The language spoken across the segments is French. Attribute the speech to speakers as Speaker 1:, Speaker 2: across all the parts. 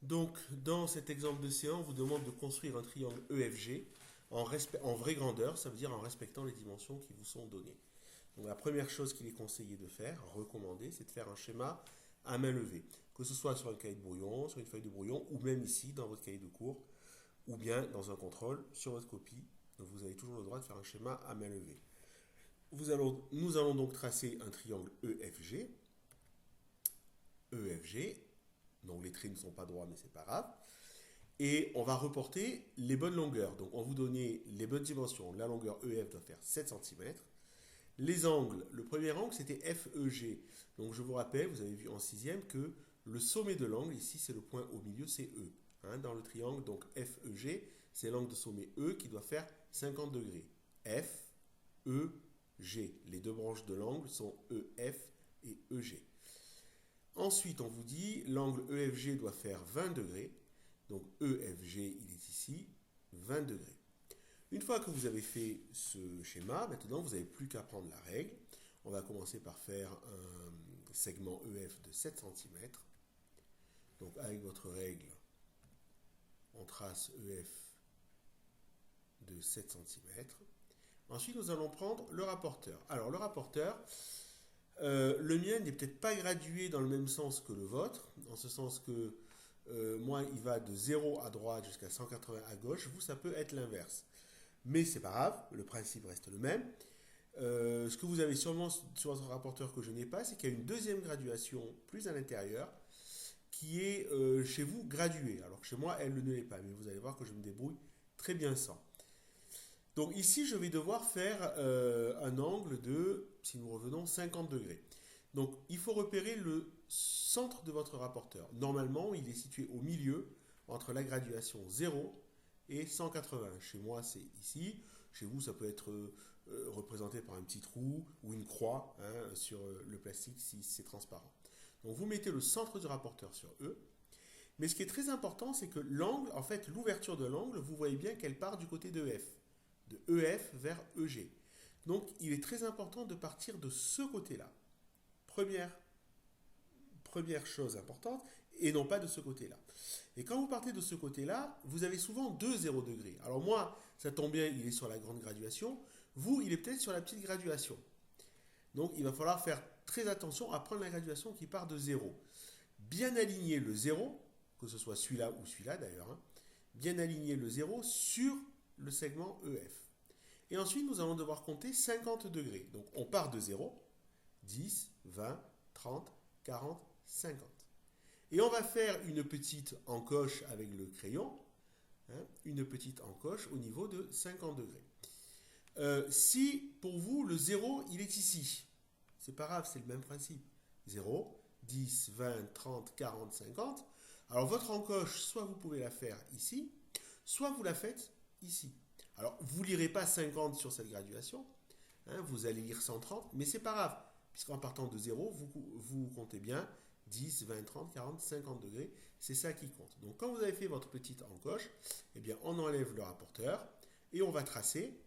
Speaker 1: Donc, dans cet exemple de C1, on vous demande de construire un triangle EFG en vraie grandeur, ça veut dire en respectant les dimensions qui vous sont données. Donc, la première chose qu'il est conseillé de faire, recommandé, c'est de faire un schéma à main levée. Que ce soit sur un cahier de brouillon, sur une feuille de brouillon, ou même ici, dans votre cahier de cours, ou bien dans un contrôle sur votre copie. Donc, vous avez toujours le droit de faire un schéma à main levée. Nous allons donc tracer un triangle EFG. EFG. Donc les traits ne sont pas droits, mais c'est pas grave. Et on va reporter les bonnes longueurs. Donc on vous donnait les bonnes dimensions. La longueur EF doit faire 7 cm. Les angles, le premier angle c'était FEG. Donc je vous rappelle, vous avez vu en sixième que le sommet de l'angle, ici c'est le point au milieu, c'est E. Dans le triangle, donc FEG, c'est l'angle de sommet E qui doit faire 50 degrés. F, E, G. Les deux branches de l'angle sont EF et EG. Ensuite, on vous dit l'angle EFG doit faire 20 degrés. Donc EFG, il est ici, 20 degrés. Une fois que vous avez fait ce schéma, maintenant vous n'avez plus qu'à prendre la règle. On va commencer par faire un segment EF de 7 cm. Donc avec votre règle, on trace EF de 7 cm. Ensuite, nous allons prendre le rapporteur. Alors le rapporteur, le mien n'est peut-être pas gradué dans le même sens que le vôtre, en ce sens que moi, il va de 0 à droite jusqu'à 180 à gauche. Vous, ça peut être l'inverse. Mais c'est pas grave, le principe reste le même. Ce que vous avez sûrement sur votre rapporteur que je n'ai pas, c'est qu'il y a une deuxième graduation plus à l'intérieur qui est chez vous graduée. Alors que chez moi, elle ne l'est pas. Mais vous allez voir que je me débrouille très bien sans. Donc ici, je vais devoir faire un angle de, si nous revenons, 50 degrés. Donc il faut repérer le centre de votre rapporteur. Normalement, il est situé au milieu, entre la graduation 0 et 180. Chez moi, c'est ici. Chez vous, ça peut être représenté par un petit trou ou une croix sur le plastique si c'est transparent. Donc vous mettez le centre du rapporteur sur E. Mais ce qui est très important, c'est que l'angle, en fait, l'ouverture de l'angle, vous voyez bien qu'elle part du côté de F. De EF vers EG. Donc il est très important de partir de ce côté-là. Première chose importante, et non pas de ce côté-là. Et quand vous partez de ce côté-là, vous avez souvent deux 0 degrés. Alors moi, ça tombe bien, il est sur la grande graduation. Vous, il est peut-être sur la petite graduation. Donc il va falloir faire très attention à prendre la graduation qui part de 0. Bien aligner le 0, que ce soit celui-là ou celui-là d'ailleurs, bien aligner le 0 sur le segment EF. Et ensuite, nous allons devoir compter 50 degrés. Donc, on part de 0, 10, 20, 30, 40, 50. Et on va faire une petite encoche avec le crayon, une petite encoche au niveau de 50 degrés. Si, pour vous, le 0, il est ici, c'est pas grave, c'est le même principe. 0, 10, 20, 30, 40, 50. Alors, votre encoche, soit vous pouvez la faire ici, soit vous la faites ici. Alors, vous ne lirez pas 50 sur cette graduation, vous allez lire 130, mais c'est pas grave, puisqu'en partant de 0, vous comptez bien 10, 20, 30, 40, 50 degrés, c'est ça qui compte. Donc, quand vous avez fait votre petite encoche, eh bien, on enlève le rapporteur et on va tracer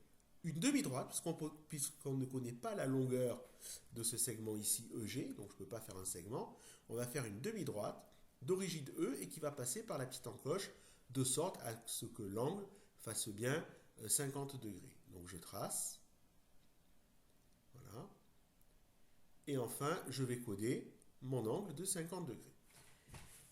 Speaker 1: une demi-droite, puisqu'on ne connaît pas la longueur de ce segment ici EG, donc je ne peux pas faire un segment, on va faire une demi-droite d'origine E et qui va passer par la petite encoche, de sorte à ce que l'angle fasse bien 50 degrés. Donc je trace. Voilà. Et enfin, je vais coder mon angle de 50 degrés.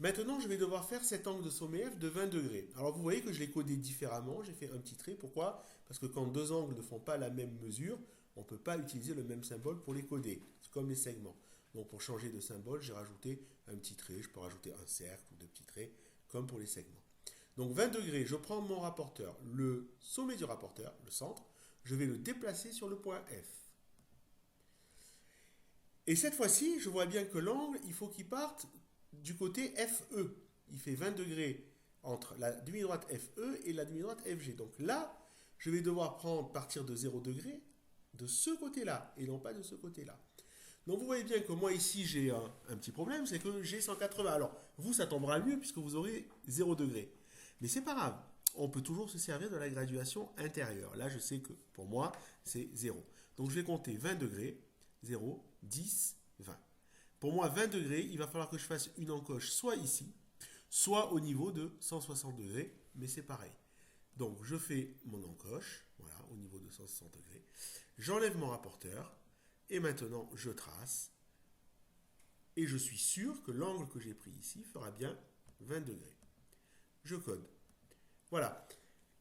Speaker 1: Maintenant, je vais devoir faire cet angle de sommet F de 20 degrés. Alors vous voyez que je l'ai codé différemment. J'ai fait un petit trait. Pourquoi? Parce que quand deux angles ne font pas la même mesure, on ne peut pas utiliser le même symbole pour les coder. C'est comme les segments. Donc pour changer de symbole, j'ai rajouté un petit trait. Je peux rajouter un cercle ou deux petits traits, comme pour les segments. Donc 20 degrés, je prends mon rapporteur, le sommet du rapporteur, le centre, je vais le déplacer sur le point F. Et cette fois-ci, je vois bien que l'angle, il faut qu'il parte du côté FE. Il fait 20 degrés entre la demi-droite FE et la demi-droite FG. Donc là, je vais devoir partir de 0 degré de ce côté-là et non pas de ce côté-là. Donc vous voyez bien que moi ici j'ai un petit problème, c'est que j'ai 180. Alors vous, ça tombera mieux puisque vous aurez 0 degré. Mais c'est pas grave, on peut toujours se servir de la graduation intérieure. Là, je sais que pour moi, c'est 0. Donc je vais compter 20 degrés, 0, 10, 20. Pour moi, 20 degrés, il va falloir que je fasse une encoche soit ici, soit au niveau de 160 degrés, mais c'est pareil. Donc je fais mon encoche, voilà, au niveau de 160 degrés. J'enlève mon rapporteur, et maintenant je trace, et je suis sûr que l'angle que j'ai pris ici fera bien 20 degrés. Je code. Voilà.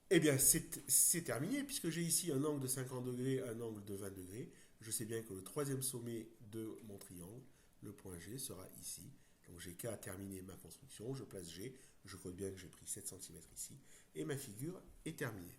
Speaker 1: Eh bien, c'est terminé, puisque j'ai ici un angle de 50 degrés, un angle de 20 degrés. Je sais bien que le troisième sommet de mon triangle, le point G, sera ici. Donc j'ai qu'à terminer ma construction, je place G, je code bien que j'ai pris 7 cm ici, et ma figure est terminée.